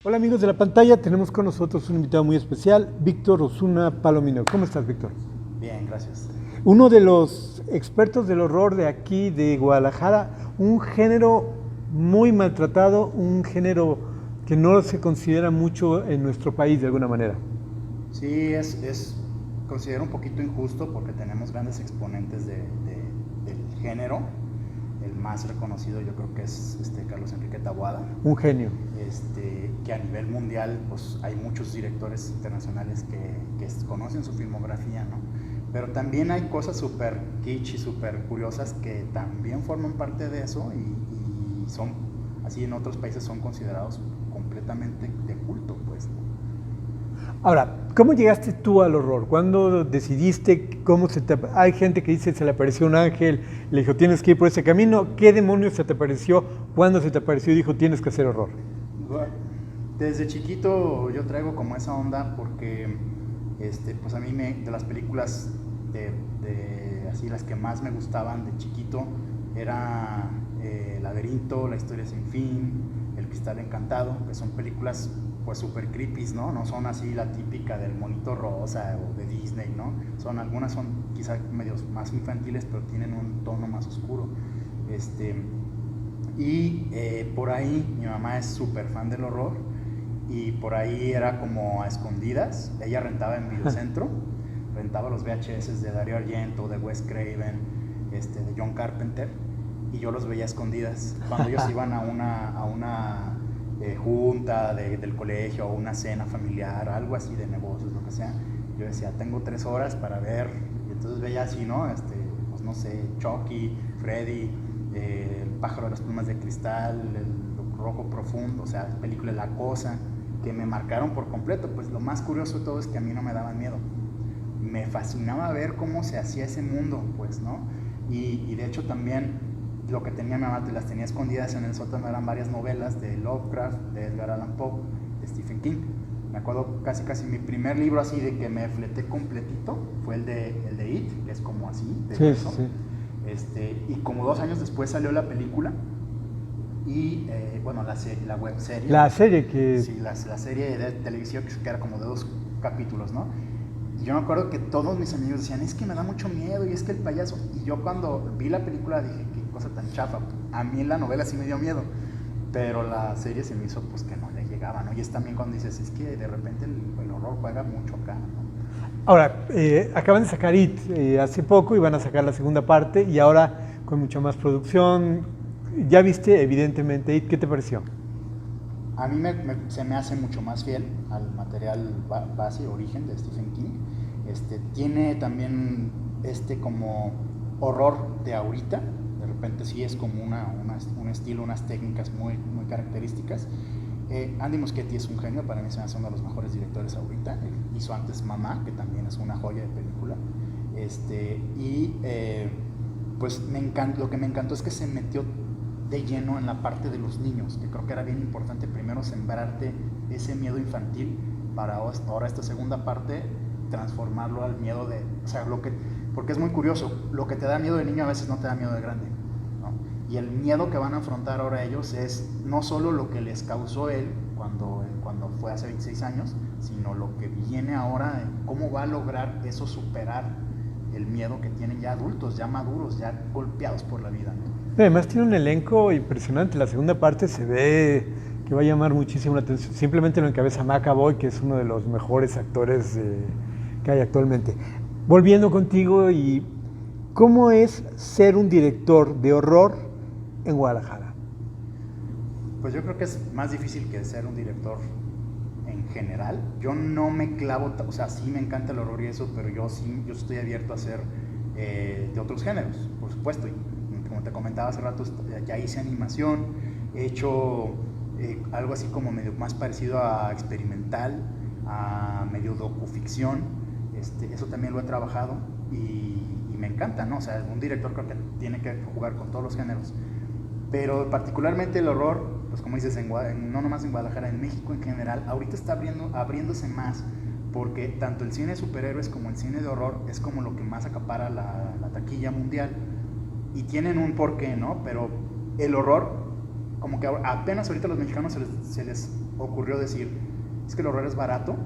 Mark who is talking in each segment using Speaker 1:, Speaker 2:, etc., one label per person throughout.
Speaker 1: Hola amigos de la pantalla, tenemos con nosotros un invitado muy especial, Víctor Osuna Palomino. ¿Cómo estás, Víctor?
Speaker 2: Bien, gracias.
Speaker 1: Uno de los expertos del horror de aquí, de Guadalajara, un género muy maltratado, un género que no se considera mucho en nuestro país de alguna manera.
Speaker 2: Sí, considero un poquito injusto porque tenemos grandes exponentes del género. El más reconocido yo creo que es Carlos Enrique Taboada.
Speaker 1: Un genio.
Speaker 2: Que a nivel mundial pues hay muchos directores internacionales que conocen su filmografía, ¿no? Pero también hay cosas súper kitsch y súper curiosas que también forman parte de eso y son, así en otros países son considerados completamente de culto, pues.
Speaker 1: Ahora, ¿cómo llegaste tú al horror? ¿Cuándo decidiste? Hay gente que dice se le apareció un ángel, le dijo tienes que ir por ese camino. ¿Qué demonios se te apareció? ¿Cuándo se te apareció y dijo tienes que hacer horror?
Speaker 2: Desde chiquito yo traigo como esa onda porque pues a mí de las películas así las que más me gustaban de chiquito era Laberinto, La historia sin fin, El cristal encantado, que son películas pues super creepy, ¿no? No son así la típica del monito rosa o de Disney, ¿no? Algunas son quizá medios más infantiles, pero tienen un tono más oscuro. Por ahí mi mamá es súper fan del horror y por ahí era como a escondidas. Ella rentaba en Videocentro, rentaba los VHS de Dario Argento, de Wes Craven, de John Carpenter, y yo los veía a escondidas cuando ellos iban a una junta del colegio o una cena familiar, algo así de negocios, lo que sea. Yo decía, tengo 3 horas para ver, y entonces veía así, ¿no? Pues no sé, Chucky, Freddy, El pájaro de las plumas de cristal, El rojo profundo, o sea, película La Cosa, que me marcaron por completo. Pues lo más curioso de todo es que a mí no me daban miedo. Me fascinaba ver cómo se hacía ese mundo, pues, ¿no? Y de hecho también lo que tenía mi mamá, las tenía escondidas en el sótano, eran varias novelas de Lovecraft, de Edgar Allan Poe, de Stephen King. Me acuerdo casi mi primer libro así de que me fleté completito fue el de It, que es como así, de
Speaker 1: sí,
Speaker 2: eso.
Speaker 1: sí.
Speaker 2: Y como 2 años después salió la película y bueno, la web serie.
Speaker 1: La serie que...
Speaker 2: Sí, la serie de televisión que era como de 2 capítulos, ¿no? Y yo me acuerdo que todos mis amigos decían, es que me da mucho miedo y es que el payaso. Y yo cuando vi la película dije, qué cosa tan chafa. A mí la novela sí me dio miedo, pero la serie se me hizo pues que no le llegaba, ¿no? Y es también cuando dices, es que de repente el horror juega mucho acá, ¿no?
Speaker 1: Ahora, acaban de sacar It hace poco y van a sacar la segunda parte y ahora con mucha más producción. Ya viste evidentemente It, ¿qué te pareció?
Speaker 2: A mí se me hace mucho más fiel al material base, origen de Stephen King. Tiene también como horror de ahorita, de repente sí es como un estilo, unas técnicas muy, muy características. Andy Muschietti es un genio, para mí se me hace uno de los mejores directores ahorita. Él hizo antes Mamá, que también es una joya de película. Pues lo que me encantó es que se metió de lleno en la parte de los niños, que creo que era bien importante primero sembrarte ese miedo infantil para ahora esta segunda parte transformarlo al miedo o sea, porque es muy curioso, lo que te da miedo de niño a veces no te da miedo de grande, ¿no? Y el miedo que van a afrontar ahora ellos es no solo lo que les causó él cuando fue hace 26 años, sino lo que viene ahora, cómo va a lograr eso superar el miedo que tienen ya adultos, ya maduros, ya golpeados por la vida, ¿no?
Speaker 1: Además tiene un elenco impresionante. La segunda parte se ve que va a llamar muchísimo la atención. Simplemente lo encabeza McAvoy, que es uno de los mejores actores que hay actualmente. Volviendo contigo, y ¿cómo es ser un director de horror en Guadalajara?
Speaker 2: Pues yo creo que es más difícil que ser un director en general. Yo no me clavo, o sea, sí me encanta el horror y eso, pero yo estoy abierto a hacer de otros géneros, por supuesto. Como te comentaba hace rato, ya hice animación, he hecho algo así como medio más parecido a experimental, a medio docuficción. Eso también lo he trabajado y me encanta, ¿no? O sea, un director creo que tiene que jugar con todos los géneros. Pero particularmente el horror, pues como dices, no nomás en Guadalajara, en México en general, ahorita está abriéndose más, porque tanto el cine de superhéroes como el cine de horror es como lo que más acapara la taquilla mundial. Y tienen un porqué, ¿no? Pero el horror, como que apenas ahorita a los mexicanos se les ocurrió decir, es que el horror es barato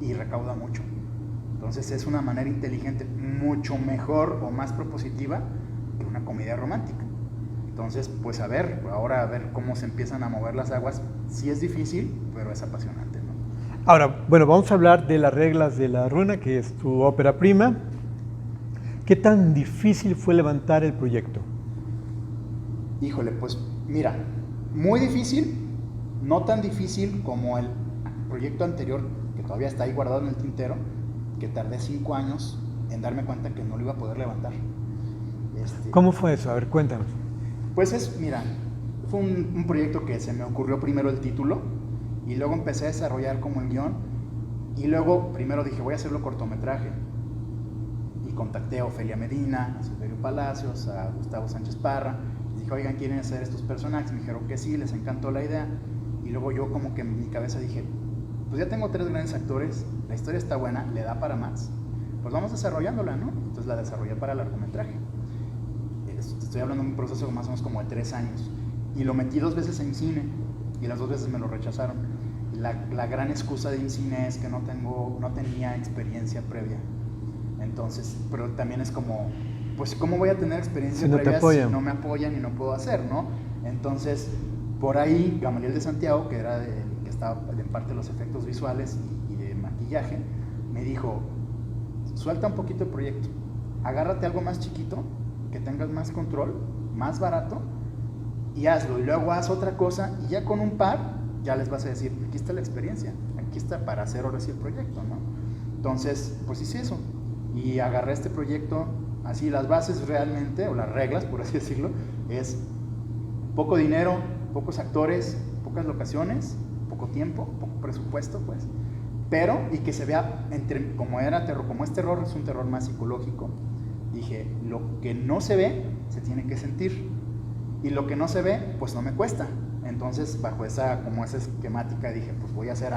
Speaker 2: y recauda mucho. Entonces es una manera inteligente, mucho mejor o más propositiva que una comedia romántica. Entonces, pues ahora a ver cómo se empiezan a mover las aguas. Sí es difícil, pero es apasionante, ¿no?
Speaker 1: Ahora, bueno, vamos a hablar de Las reglas de la ruina, que es tu ópera prima. ¿Qué tan difícil fue levantar el proyecto?
Speaker 2: Híjole, pues mira, muy difícil, no tan difícil como el proyecto anterior, que todavía está ahí guardado en el tintero, que tardé 5 años en darme cuenta que no lo iba a poder levantar.
Speaker 1: ¿Cómo fue eso? A ver, cuéntanos.
Speaker 2: Pues mira, fue un proyecto que se me ocurrió primero el título y luego empecé a desarrollar como el guión y luego primero dije voy a hacerlo cortometraje y contacté a Ofelia Medina, a Silverio Palacios, a Gustavo Sánchez Parra y dije oigan, ¿quieren hacer estos personajes? Me dijeron que sí, les encantó la idea y luego yo como que en mi cabeza dije pues ya tengo 3 grandes actores, la historia está buena, le da para más, pues vamos desarrollándola, ¿no? Entonces la desarrollé para el largometraje. Estoy hablando de un proceso más o menos como de 3 años y lo metí 2 veces en cine y las 2 veces me lo rechazaron. La gran excusa de INCINE es que no tenía experiencia previa. Entonces, pero también es como, pues ¿cómo voy a tener experiencia previa si no me apoyan y no puedo hacer, ¿no? Entonces, por ahí Gamaliel de Santiago, que estaba en parte de los efectos visuales y de maquillaje, me dijo, suelta un poquito el proyecto, agárrate algo más chiquito, que tengas más control, más barato, y hazlo, y luego haz otra cosa, y ya con un par, ya les vas a decir, aquí está la experiencia, aquí está para hacer ahora sí el proyecto, ¿no? Entonces, pues hice eso, y agarré este proyecto, así las bases realmente, o las reglas, por así decirlo, es poco dinero, pocos actores, pocas locaciones, poco tiempo, poco presupuesto, pues, pero, y que se vea, como es terror, es un terror más psicológico, dije, lo que no se ve, se tiene que sentir, y lo que no se ve, pues no me cuesta. Entonces, bajo esa esquemática, dije, pues voy a hacer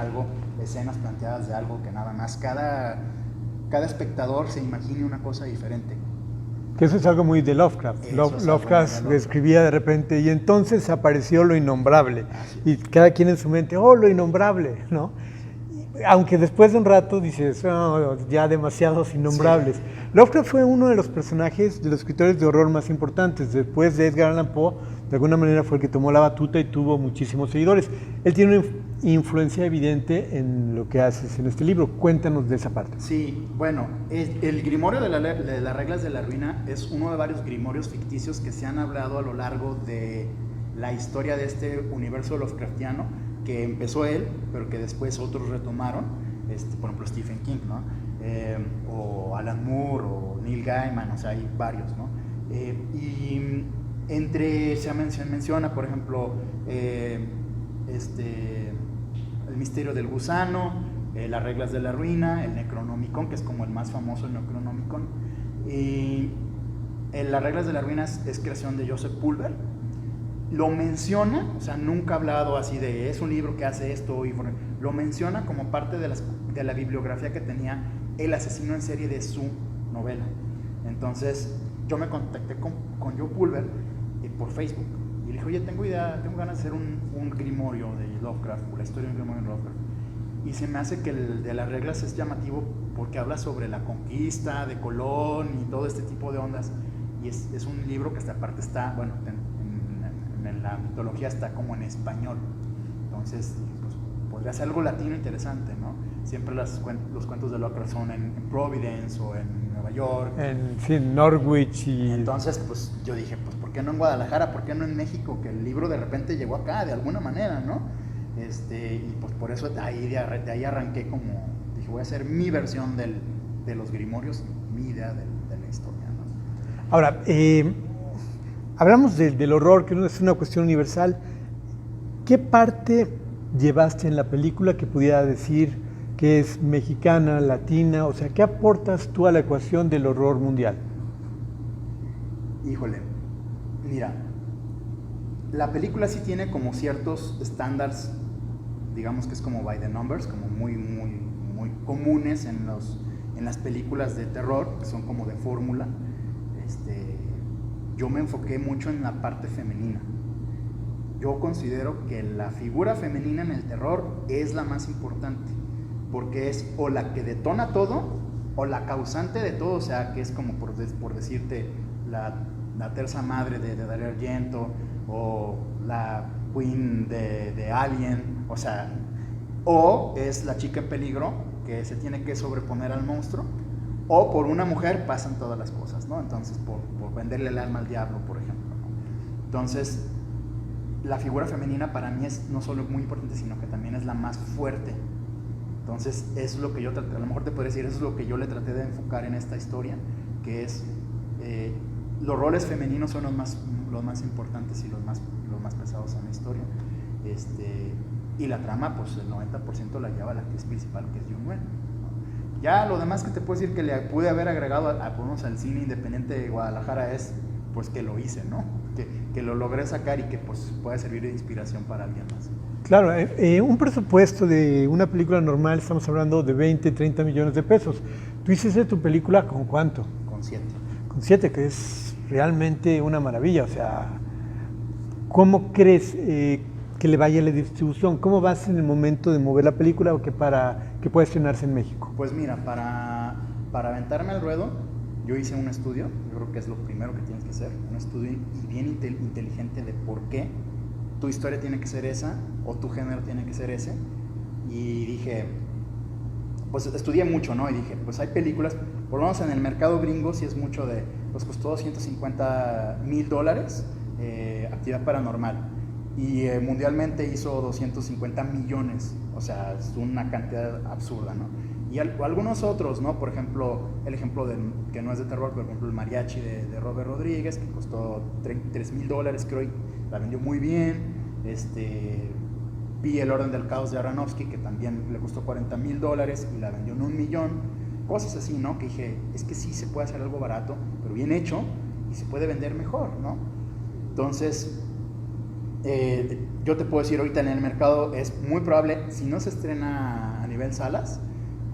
Speaker 2: escenas planteadas de algo que nada más cada espectador se imagine una cosa diferente.
Speaker 1: Que eso es algo muy de Lovecraft. Lovecraft escribía de repente, y entonces apareció lo innombrable. Y cada quien en su mente, oh, lo innombrable, ¿no? Aunque después de un rato dices, oh, ya demasiados innombrables. Sí. Lovecraft fue uno de los personajes, de los escritores de horror más importantes. Después de Edgar Allan Poe, de alguna manera fue el que tomó la batuta y tuvo muchísimos seguidores. Él tiene una influencia evidente en lo que haces en este libro. Cuéntanos de esa parte.
Speaker 2: Sí, bueno, el Grimorio de las reglas de la ruina es uno de varios grimorios ficticios que se han hablado a lo largo de la historia de este universo Lovecraftiano, que empezó él, pero que después otros retomaron, por ejemplo Stephen King, ¿no? O Alan Moore, o Neil Gaiman, o sea, hay varios, ¿no? Y se menciona, por ejemplo, el misterio del gusano, las reglas de la ruina, el Necronomicon, que es como el más famoso, el Necronomicon. Y las reglas de la ruina es creación de Joseph Pulver. Lo menciona, o sea, nunca ha hablado así de es un libro que hace esto, y lo menciona como parte de la bibliografía que tenía el asesino en serie de su novela. Entonces, yo me contacté con Joe Pulver por Facebook y le dije, oye, tengo ganas de hacer un grimorio de Lovecraft, la historia de un grimorio de Lovecraft. Y se me hace que el de las reglas es llamativo porque habla sobre la conquista de Colón y todo este tipo de ondas. Y es un libro que esta parte está, bueno, en la mitología está como en español, entonces pues, podría ser algo latino interesante, ¿no? Siempre los cuentos de Lovecraft son en Providence o en Nueva York,
Speaker 1: en Norwich, y
Speaker 2: entonces pues yo dije, pues ¿por qué no en Guadalajara? ¿Por qué no en México? Que el libro de repente llegó acá de alguna manera, ¿no? Y pues por eso de ahí arranqué, como dije, voy a hacer mi versión de los grimorios, mi idea de la historia, ¿no?
Speaker 1: Ahora, hablamos del horror, que es una cuestión universal. ¿Qué parte llevaste en la película que pudiera decir que es mexicana, latina? O sea, ¿qué aportas tú a la ecuación del horror mundial?
Speaker 2: Híjole, mira, la película sí tiene como ciertos estándares, digamos que es como by the numbers, como muy, muy, muy comunes en las películas de terror, que son como de fórmula. Yo me enfoqué mucho en la parte femenina. yo considero que la figura femenina en el terror es la más importante, porque es o la que detona todo o la causante de todo, o sea, que es como por decirte la terza madre de Dario Argento o la queen de Alien, o sea, o es la chica en peligro que se tiene que sobreponer al monstruo, o por una mujer pasan todas las cosas, ¿no? Entonces, por venderle el alma al diablo, por ejemplo, ¿no? Entonces, la figura femenina para mí es no solo muy importante, sino que también es la más fuerte. Entonces, es lo que yo traté, a lo mejor te podría decir, eso es lo que yo le traté de enfocar en esta historia, que es, los roles femeninos son los más importantes y los más pesados en la historia. Y la trama, pues el 90% la lleva la actriz principal, que es Jung Wen. Ya lo demás que te puedo decir que le pude haber agregado al cine independiente de Guadalajara es pues que lo hice, ¿no? Que lo logré sacar y que pues pueda servir de inspiración para alguien más.
Speaker 1: Claro, un presupuesto de una película normal, estamos hablando de 20, 30 millones de pesos. ¿Tú hiciste tu película con cuánto?
Speaker 2: Con 7.
Speaker 1: Con 7, que es realmente una maravilla. O sea, ¿cómo crees que le vaya la distribución? ¿Cómo vas en el momento de mover la película o que para que pueda estrenarse en México?
Speaker 2: Pues mira, para aventarme al ruedo, yo hice un estudio, yo creo que es lo primero que tienes que hacer, un estudio bien inteligente de por qué tu historia tiene que ser esa o tu género tiene que ser ese. Y dije, pues estudié mucho, ¿no? Y dije, pues hay películas, por lo menos en el mercado gringo, si es mucho de, pues costó $150,000, Actividad Paranormal. Y mundialmente hizo 250 millones, o sea, es una cantidad absurda, ¿no? Y algunos otros, ¿no? Por ejemplo, el ejemplo que no es de terror, por ejemplo, el Mariachi de Robert Rodríguez, que costó $3,000, creo, y la vendió muy bien. Vi El Orden del Caos de Aronofsky, que también le costó $40,000 y la vendió en $1 millón. Cosas así, ¿no? Que dije, es que sí se puede hacer algo barato, pero bien hecho, y se puede vender mejor, ¿no? Entonces, yo te puedo decir ahorita en el mercado es muy probable, si no se estrena a nivel salas,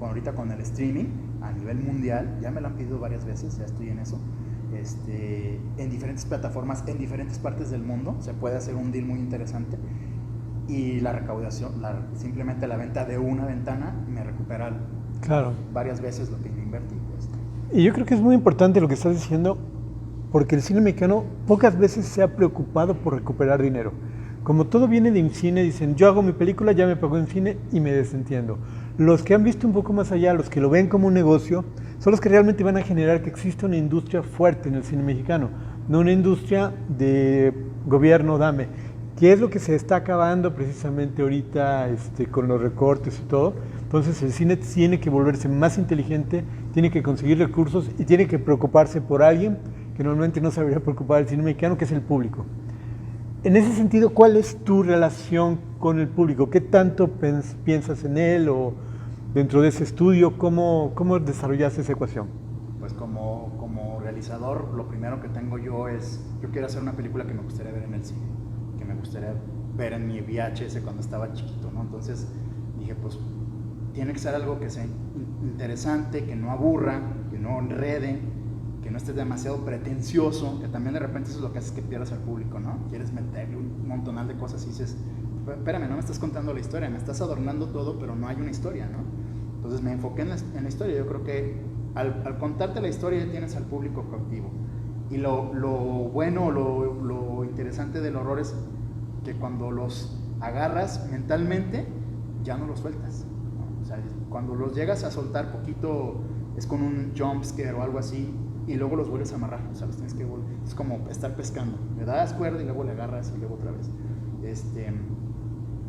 Speaker 2: ahorita con el streaming a nivel mundial, ya me lo han pedido varias veces, ya estoy en eso, en diferentes plataformas, en diferentes partes del mundo, se puede hacer un deal muy interesante y la recaudación, simplemente la venta de una ventana me recupera varias veces lo que yo invertí.
Speaker 1: Y yo creo que es muy importante lo que estás diciendo, porque el cine mexicano pocas veces se ha preocupado por recuperar dinero. Como todo viene de cine, dicen, yo hago mi película, ya me pagó en cine y me desentiendo. Los que han visto un poco más allá, los que lo ven como un negocio, son los que realmente van a generar que exista una industria fuerte en el cine mexicano, no una industria de gobierno, dame, que es lo que se está acabando precisamente ahorita con los recortes y todo. Entonces el cine tiene que volverse más inteligente, tiene que conseguir recursos y tiene que preocuparse por alguien que normalmente no sabría preocupar el cine mexicano, que es el público. En ese sentido, ¿cuál es tu relación con el público? ¿Qué tanto piensas en él o dentro de ese estudio? ¿Cómo desarrollaste esa ecuación?
Speaker 2: Pues como realizador, lo primero que tengo yo quiero hacer una película que me gustaría ver en el cine, que me gustaría ver en mi VHS cuando estaba chiquito, ¿no? Entonces dije, pues tiene que ser algo que sea interesante, que no aburra, que no enrede, que no esté demasiado pretencioso, que también de repente eso es lo que hace que pierdas al público, ¿no? Quieres meterle un montonal de cosas y dices, espérame, no me estás contando la historia, me estás adornando todo, pero no hay una historia, ¿no? Entonces me enfoqué en la historia. Yo creo que al contarte la historia ya tienes al público cautivo. Y lo bueno, lo interesante del horror es que cuando los agarras mentalmente, ya no los sueltas, ¿no? O sea, cuando los llegas a soltar poquito, es con un jump scare o algo así, y luego los vuelves a amarrar, o sea, los tienes que volver, es como estar pescando, le das cuerda y luego le agarras y luego otra vez.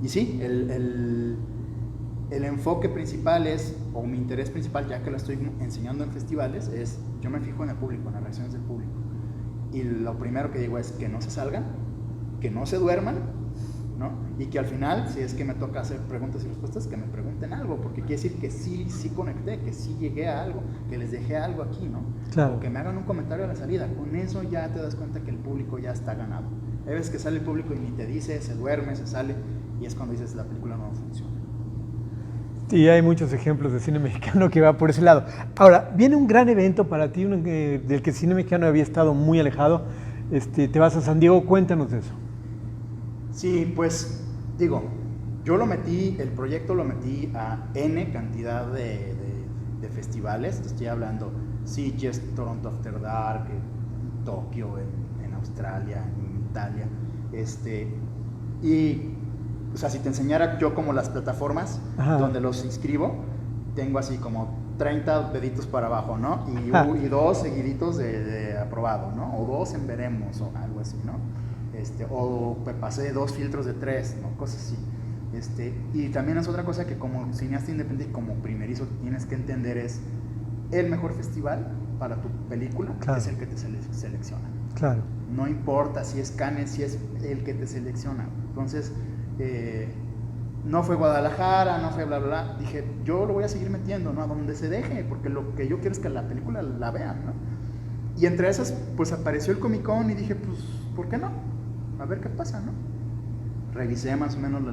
Speaker 2: Y sí, el enfoque principal o mi interés principal, ya que lo estoy enseñando en festivales, es, yo me fijo en el público, en las reacciones del público. Y lo primero que digo es que no se salgan, que no se duerman, ¿no? Y que al final, si es que me toca hacer preguntas y respuestas, que me pregunten algo, porque quiere decir que sí conecté, que sí llegué a algo, que les dejé algo aquí, ¿no?
Speaker 1: Claro.
Speaker 2: O que me hagan un comentario a la salida. Con eso ya te das cuenta que el público ya está ganado. Hay veces que sale el público y ni te dice, se duerme, se sale, y es cuando dices la película no funciona.
Speaker 1: Y hay muchos ejemplos de cine mexicano que va por ese lado. Ahora, viene un gran evento para ti, del que el cine mexicano había estado muy alejado. Te vas a San Diego, cuéntanos de eso.
Speaker 2: Sí, pues digo, yo lo metí, el proyecto lo metí a N cantidad de festivales, te estoy hablando Sitges, Toronto After Dark, Tokio, en Australia, en Italia, y, o sea, si te enseñara yo como las plataformas donde los inscribo, tengo así como 30 deditos para abajo, ¿no? Y 2 seguiditos de aprobado, ¿no? O 2 en veremos, o algo así, ¿no? O me pasé 2 filtros de 3, ¿no? Cosas así. Y también es otra cosa que como cineasta independiente y como primerizo tienes que entender es el mejor festival para tu película, claro, es el que te selecciona.
Speaker 1: Claro.
Speaker 2: No importa si es Cannes, si es el que te selecciona. Entonces, no fue Guadalajara, no fue bla, bla, bla. Dije, yo lo voy a seguir metiendo, ¿no? A donde se deje, porque lo que yo quiero es que la película la vean, ¿no? Y entre esas, pues apareció el Comic Con y dije, pues, ¿por qué no? A ver qué pasa, ¿no? Revisé más o menos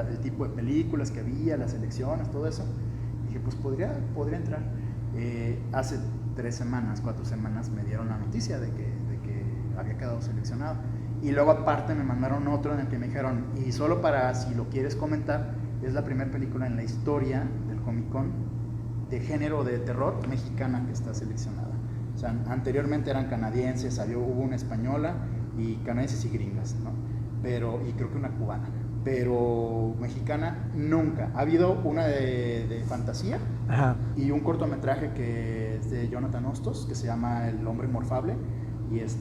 Speaker 2: el tipo de películas que había, las selecciones, todo eso. Dije, pues podría entrar. Hace 3 semanas, 4 semanas me dieron la noticia de que había quedado seleccionado. Y luego aparte me mandaron otro en el que me dijeron, y solo para si lo quieres comentar, es la primera película en la historia del Comic Con de género de terror mexicana que está seleccionada. O sea, anteriormente eran canadienses, hubo una española y canadienses y gringas, ¿no? Y creo que una cubana, pero mexicana nunca. Ha habido una de fantasía. Ajá. Y un cortometraje que es de Jonathan Hostos, que se llama El hombre morfable, y es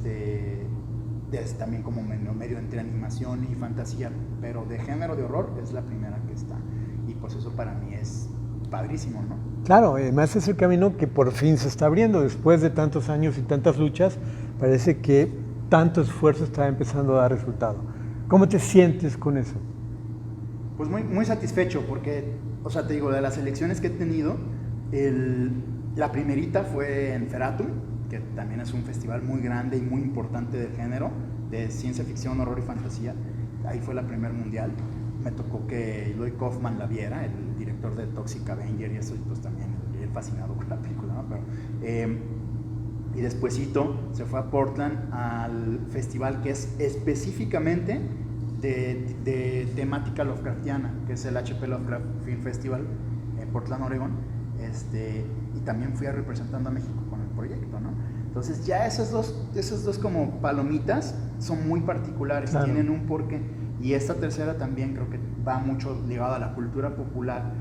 Speaker 2: también como medio entre animación y fantasía, pero de género de horror es la primera que está, y pues eso para mí es padrísimo, ¿no?
Speaker 1: Claro, además es el camino que por fin se está abriendo, después de tantos años y tantas luchas, parece que tanto esfuerzo está empezando a dar resultado. ¿Cómo te sientes con eso?
Speaker 2: Pues muy, muy satisfecho, porque, o sea, te digo, de las elecciones que he tenido, la primerita fue en Feratum, que también es un festival muy grande y muy importante del género, de ciencia ficción, horror y fantasía. Ahí fue la primer mundial. Me tocó que Lloyd Kaufman la viera, el director de Toxic Avenger, y eso, y pues también él fascinado con la película, ¿no? Pero, y despuesito se fue a Portland al festival que es específicamente de temática Lovecraftiana, que es el HP Lovecraft Film Festival en Portland, Oregon, y también fui representando a México con el proyecto, ¿no? Entonces ya esas dos como palomitas son muy particulares, claro, tienen un porqué, y esta tercera también creo que va mucho ligada a la cultura popular,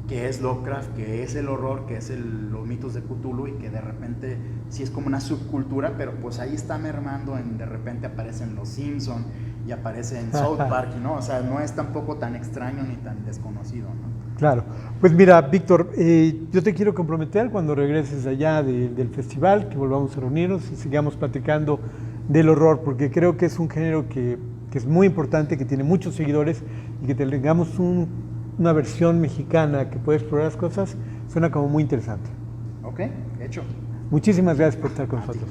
Speaker 2: que es Lovecraft, que es el horror, que es los mitos de Cthulhu, y que de repente sí es como una subcultura, pero pues ahí está mermando, de repente aparecen los Simpson y aparece en South Park, ¿no? O sea, no es tampoco tan extraño ni tan desconocido, ¿no?
Speaker 1: Claro. Pues mira, Víctor, yo te quiero comprometer cuando regreses allá del festival, que volvamos a reunirnos y sigamos platicando del horror, porque creo que es un género que es muy importante, que tiene muchos seguidores, y que tengamos una versión mexicana que pueda explorar las cosas, suena como muy interesante.
Speaker 2: Ok, hecho.
Speaker 1: Muchísimas gracias por estar con nosotros.